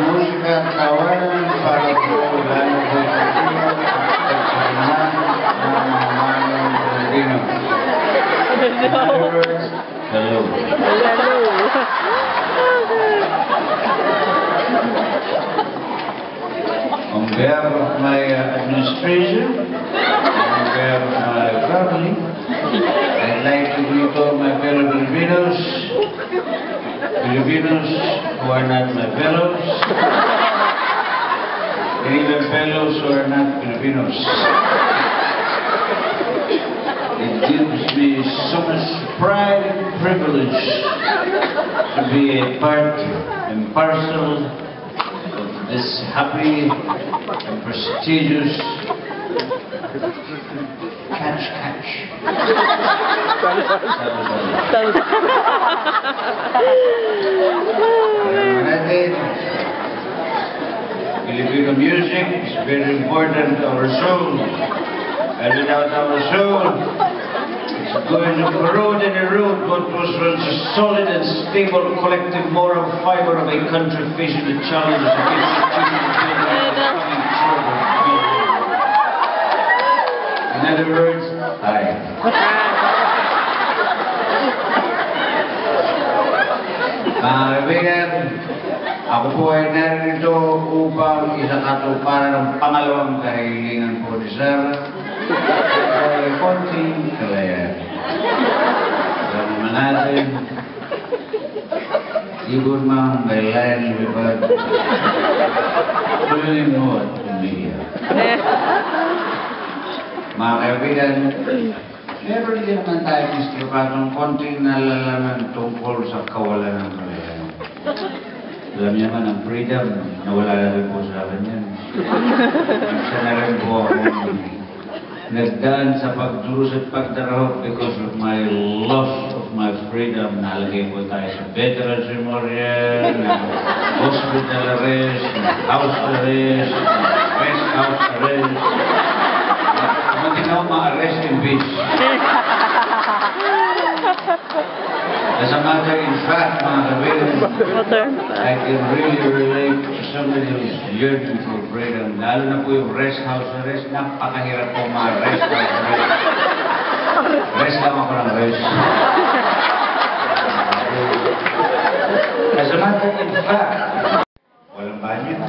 musika at tawanan para po lalo po sa iyo at sa lahat ng mamayang Pilipino. In other words, hello. On behalf of my administration, on behalf of my family, I'd like to greet all my fellow Filipinos, Filipinos who are not my fellows, and even fellows who are not Filipinos. It gives me so much pride and privilege to be a part and parcel of this happy and prestigious catch. Filipino music is very important to our soul, and without our soul, it's going to corrode and erode what was once a solid and stable collective moral fiber of a country facing the challenges of institutional building and coming children. In other words, hi. Mga kaibigan, ako po ay narito upang isakatuparan ng pangalawang kahilingan po ni Sarah ay konting kalayaan. Alam naman natin, ibon mang baylayan lumipad, tuloy mo at umiiyak. Mga kaibigan, meron din naman tayo ng konting nalalaman tungkol sa kawalan ng kalayaan. Alam niyo naman, ang freedom, nawala na rin po sa akin yan. Isa na rin po akong nagdaan sa pagdurus at pagdarahot because of my loss of my freedom. Nalagay po tayo sa Veterans Memorial, hospital arrest, house arrest, rest house arrest. Hindi na ako ma-arrest in peace. As a matter in fact, mga kaibigan, I can really relate to somebody who's yearning for freedom. Lalo na po yung rest house arrest, napakahirap po ma-rest house arrest. Rest lang ako ng rest. As a matter in fact, walang banyo.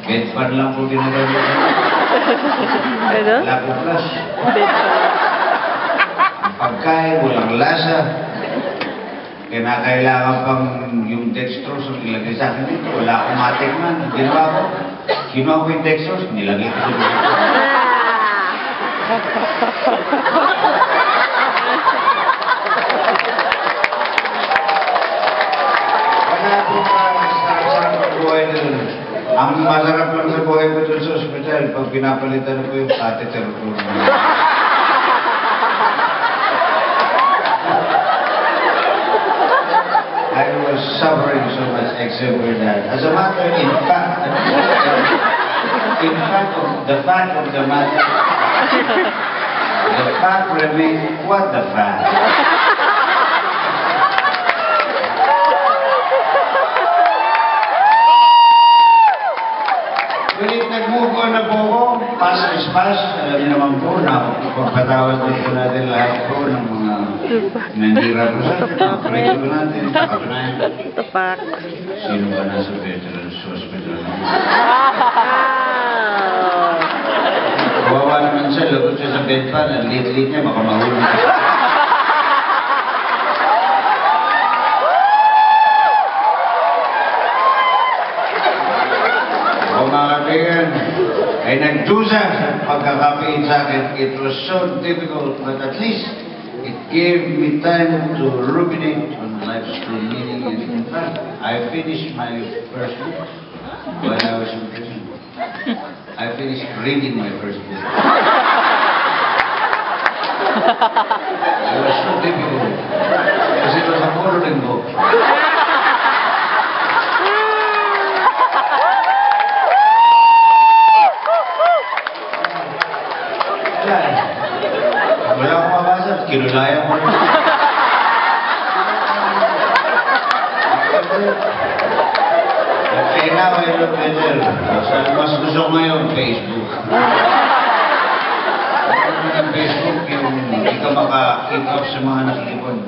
Bedpan lang po ginagawa. Wala po flush. Pagkain, walang lasa. Kinakailangan pang yung dextrose ang ilagay sa akin dito. Wala akong matikman. Ginawa ko. Kinuha ko yung dextrose, nilagay ko sa dito. Wala po sarap ng buhay doon. Ang masarap lang sa buhay ko doon sa ospital, pag pinapalitan ko yung catheter ko. I was suffering so much except for that. As a matter, the fact of the matter, the fact remains what the fact. Ngunit nag-move on na po ako, pass is pass, alam niyo naman po na pagpatawad din po natin lahat po ng mga nandira po sa atin, mga krito natin, kapatunayan. Tapak. Sino ba nasa Veterans Hospital? Kawawa naman siya, lagot siya sa bedpan, ang lit-lit niya, baka mahulog siya. Ay nagdusa sa pagkakapiin sa akin. It was so difficult, but at least it gave me time to ruminate on life's true meaning. And in fact, I finished my first book while I was in prison. I finished reading my first book. It was so difficult because it was a coloring book. Wala akong mabasa, kinulayan ko rin. Okay, now I look better. Mas gusto ko ngayon, Facebook. Ang Facebook, yung hindi ka maka-keep up sa mga nakikipag...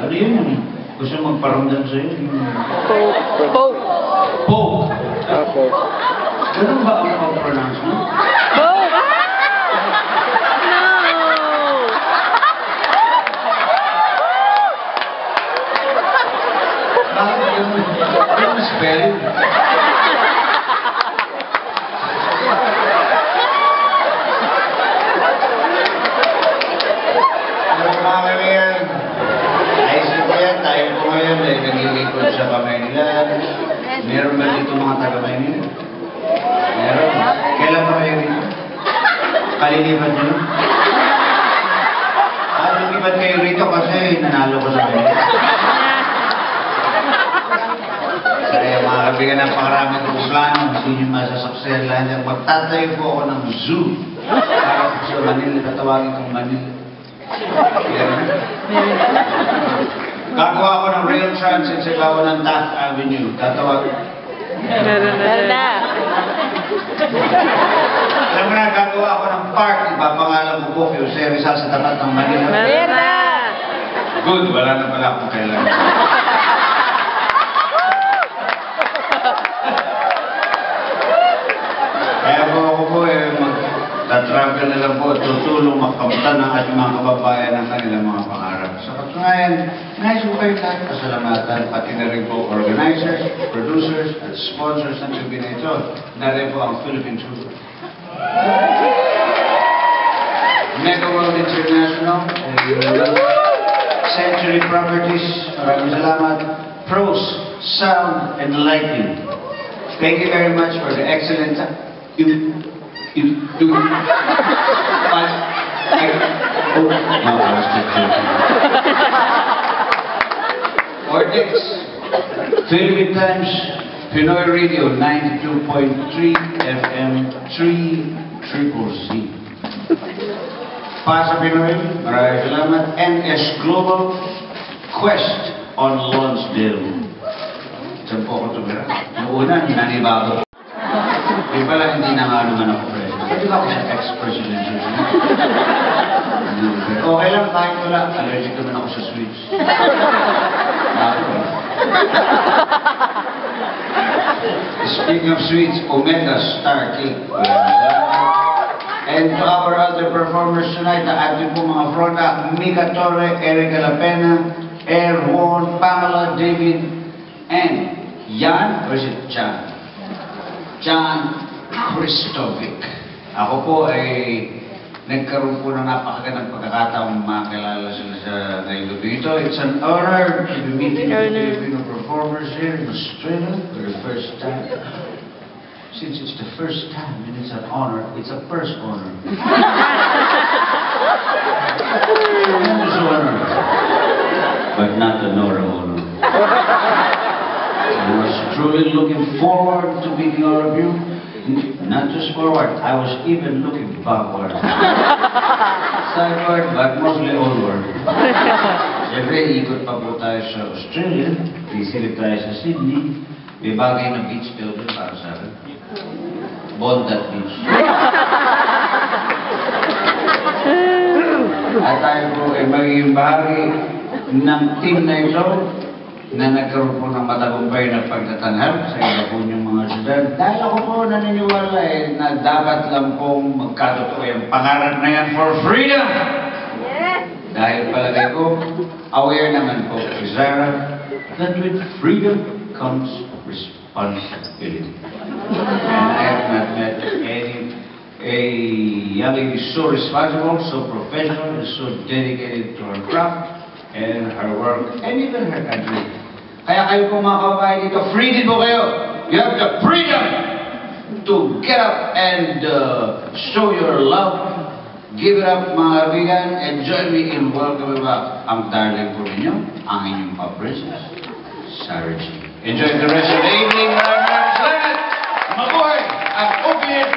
ano yun yun? Gusto magparamdam sa'yo? Poke. Poke. Okay. Ganun ba ang pag-pronounce mo? Poke! No! Bakit ganun? Anong spelling? Mga kaibigan, naisip ko yan, tayo po ngayon ay naglilingkod sa kamay nila. Meron ba dito mga taga-kamay nila? Meron. Kailan ba kayo rito? Kalilipan nyo? Lumipan kayo rito kasi nanalo ko sa kanila. Kaya mga kaibigan, napakarami kong plano. Hindi nyo masasaksihan lang yan. Magtatayo po ako ng zoo. Para po sa Manila, tatawagin kong Manila. Gagawa ko ng rail transit sa ibabaw ng Taft Avenue. Tatawag. Meron na. Alam mo na, gagawa ko ng park. Ipapangalan ko po, Jose Rizal sa tapat ng Manila. Meron na. Good, wala na pala akong kailangan. Kaya po ako po mag-travel na lang po at tutulong makamutan ng ating mga kababayan ng kanilang mga pangarap. Sa katunayan, nais ko kayo tayo pasalamatan, pati na rin po organizers, producers, at sponsors ng gabi na ito. Na rin po ang Philippine Tour. Mega World International, Century Properties, maraming salamat. Pros, Sound, and Lighting. Thank you very much for the excellent Vortex, Philippine Times, Pinoy Radio 92.3 FM 3CCC. Pasa Pinoy, maraming salamat. NS Global, Quest on Lonsdale. Saan po ako tumira? Noong una, nanibago. Di pala hindi na nga naman ako president. Pwede ba ako sa ex-president? Okay lang, kahit wala. Allergic naman ako sa sweets. Speaking of sweets, Omega Star Cake. And to our other performers tonight, na ating po mga fronta, Mika Torre, Erica Lapena, Erwon, Pamela, David, and Jan, or is it Jan? Jan Kristovic. Ako po ay nagkaroon po ng napakagandang pagkakataong makilala sila sa ngayong gabi ito. It's an honor to be meeting the Filipino performers here in Australia for the first time. Since it's the first time and it's an honor, it's a first honor. It's an honor, but not an honor. I was truly looking forward to meeting all of you. Not just forward, I was even looking backward. Sideward, but mostly onward. Siyempre, ikot pa po tayo sa Australia. Isilip tayo sa Sydney. May bagay na beach daw doon para sa akin. Bondat Beach. At tayo po ay magiging bahagi ng team na ito na nagkaroon po ng matagumpay na pagtatanghal sa iba po niyong mga syudad. Dahil ako po naniniwala na dapat lang pong magkatotoo yung pangarap na yan for freedom. Yes. Dahil palagay ko, aware naman po si Zara that with freedom comes responsibility. And I have not met a young lady so responsible, so professional, and so dedicated to her craft and her work, and even her country. Kaya kayo po mga kababayan dito, free din po kayo. You have the freedom to get up and show your love. Give it up mga kaibigan, and join me in welcoming back ang darling po ninyo, ang inyong pa-princess, Sarah G. Enjoy the rest of the evening, maraming salamat! Mabuhay at open!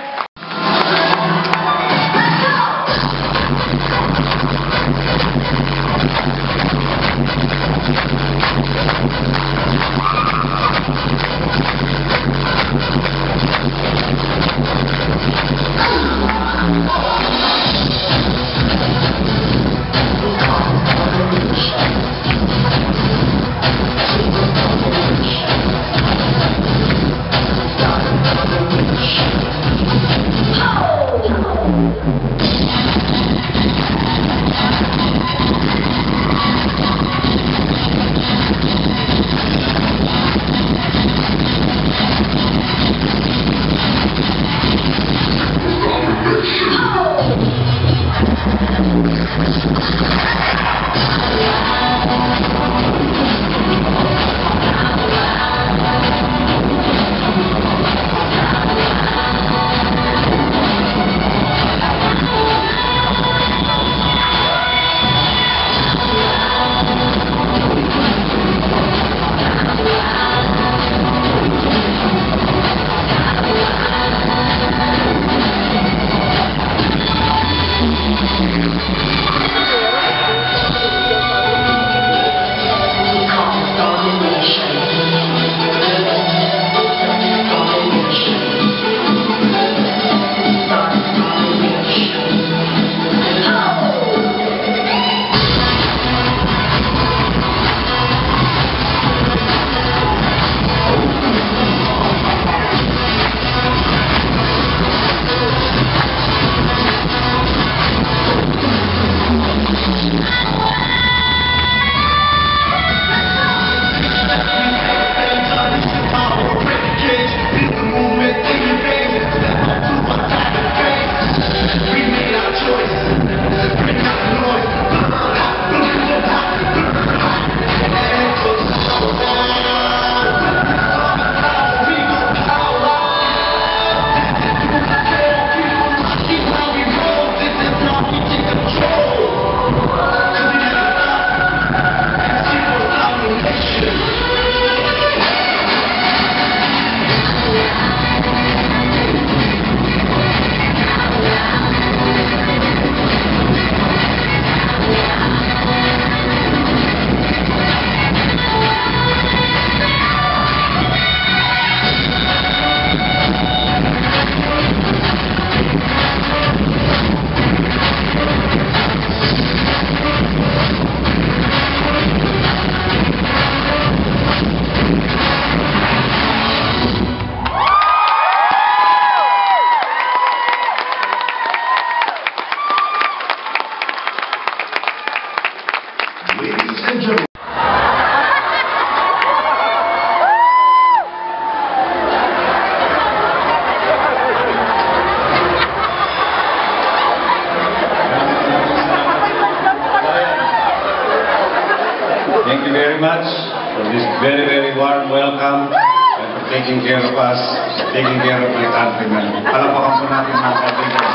very, very warm welcome and for taking care of us, taking care of my countrymen. Palapakan po natin mga kaibigan.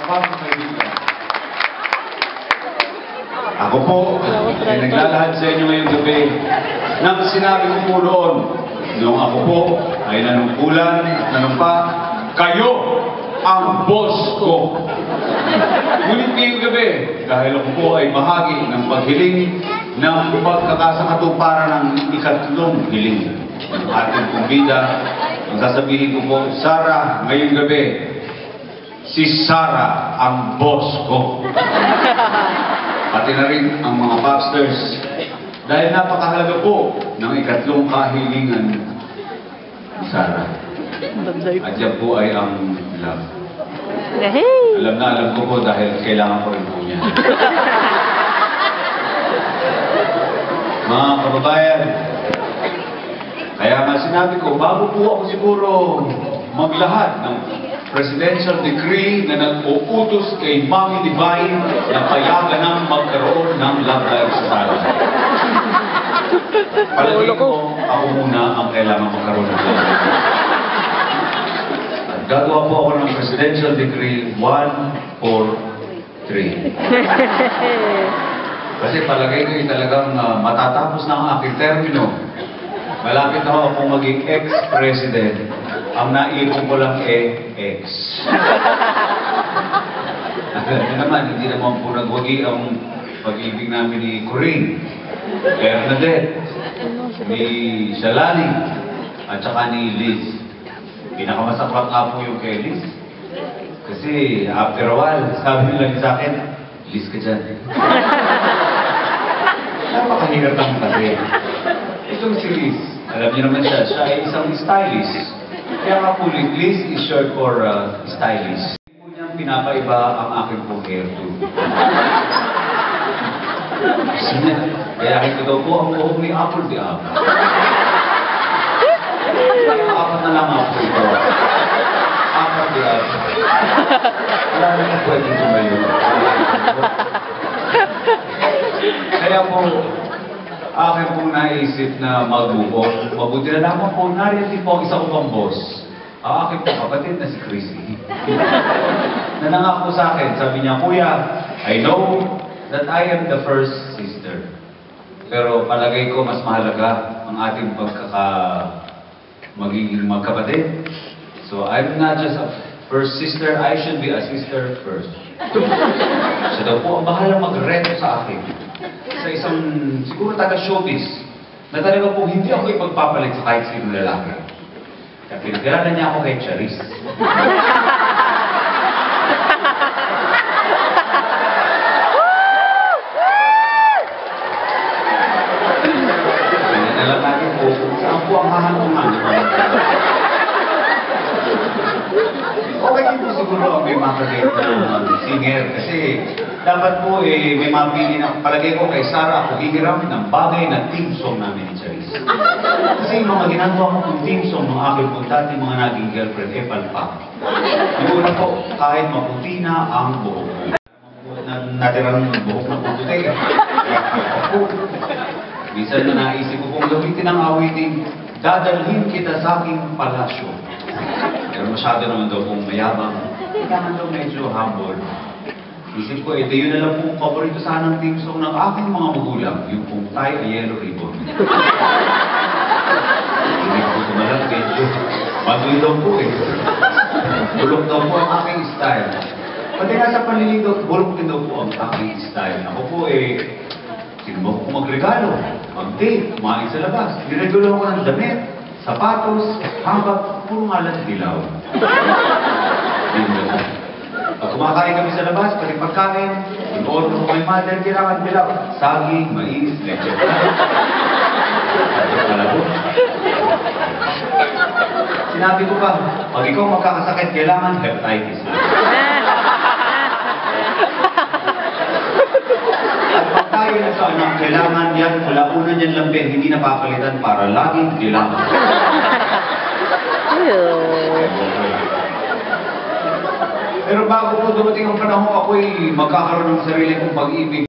Bagong kaibigan. Ako po ay naglalahad sa inyo ngayong gabi nang sinabi ko po noon, noong ako po ay nanungkulan at nanumpa, kayo ang boss ko. Ngunit ngayong gabi, dahil ako po ay bahagi ng paghiling ng pagkakasakatuparan ng ikatlong hiling ng ating kumbida, ang sasabihin ko po, Sarah, ngayong gabi, si Sarah ang boss ko. Pati na rin ang mga popsters. Dahil napakahalaga po ng ikatlong kahilingan ni Sarah. At yan po ay ang love. Hey! Alam na alam ko po dahil kailangan ko rin po niya. Mga kababayan, kaya nga sinabi ko, bago po ako siguro maglahad ng presidential decree na nag-uutos kay Mami Divine na payagan ng magkaroon ng love life sa Sarah. Palagay ko, ako muna ang kailangan magkaroon ng love life. At gagawa po ako ng presidential decree 1, 4, 3. Kasi palagay ko yung talagang matatapos na ang aking termino. Malapit na ako maging ex-president. Ang naipon ko lang ex. Ano naman, hindi naman po nagwagi ang pag-ibig namin ni Corinne, Bernadette, ni Shalani, at saka ni Liz. Pinakamasaklat nga po yung kay Liz. Kasi after a while, sabi nila sa akin, Liz ka dyan. Napakahirap lang kasi. Itong si Liz, alam niyo naman siya ay isang stylist. Kaya nga po, Liz is short for stylist. Hindi po niyang pinapaiba ang aking pong hairdo. Kaya ito daw po ang buhok ni Apple di Apple. Apat na lang ako ito. Apple di Apple. Wala naman pwedeng tumayo. Kaya po, akin pong naisip na mag-move. Mabuti na naman po, nariyan po ang isang upang boss. Ang aking po kapatid na si Chrissy. Nanangako sa akin, sabi niya, Kuya, I know that I am the first sister. Pero palagay ko mas mahalaga ang ating magiging magkapatid. So I'm not just a first sister, I should be a sister first. Siya daw po ang bahala mag-reto sa akin. Sa isang, siguro taga-showbiz, na talaga po hindi ako ipagpapalit sa kahit sino lalaki. Kaya pinagkilala niya ako kay Charis. Alam natin po, saan po ang hahantungan? Okay din po siguro ang may makagay ng singer kasi dapat po may mapili na palagay ko kay Sarah ako hihiram ng bagay na team song namin ni Charis. Kasi yung mga ginagawa ko ng team song ng aking po dati mga naging girlfriend, palpak. Yung una po, kahit maputi na ang buhok. Natirang buhok na puputi. Minsan na naisip ko kung gamitin ang awiting, dadalhin kita sa aking palasyo. Pero masyado naman daw kung mayabang, kailangan daw medyo humble. Isip ko, yun na lang pong paborito sanang team song ng aking mga magulang, yung pong tie a yellow ribbon. Hindi ko tumalang medyo, magoy daw po Bulok daw po ang aking style. Pati nasa panliling daw, bulok din daw po ang aking style. Ako po sinubukan ko magregalo, mag-date, kumain sa labas. Dinegulo ko ng damit, sapatos, hanggang puro ngalat dilaw. Pag kumakain kami sa labas, pati pagkain, in-order ko kay mother, kailangan dilaw. Saging, mais, leche. Sinabi ko pa, pag ikaw magkakasakit, kailangan hepatitis. At pag tayo na sa anak, kailangan yan, kalaunan yan lambing, hindi napapalitan para laging kailangan. Pero bago po dumating ang panahon, ako'y magkakaroon ng sarili kong pag-ibig.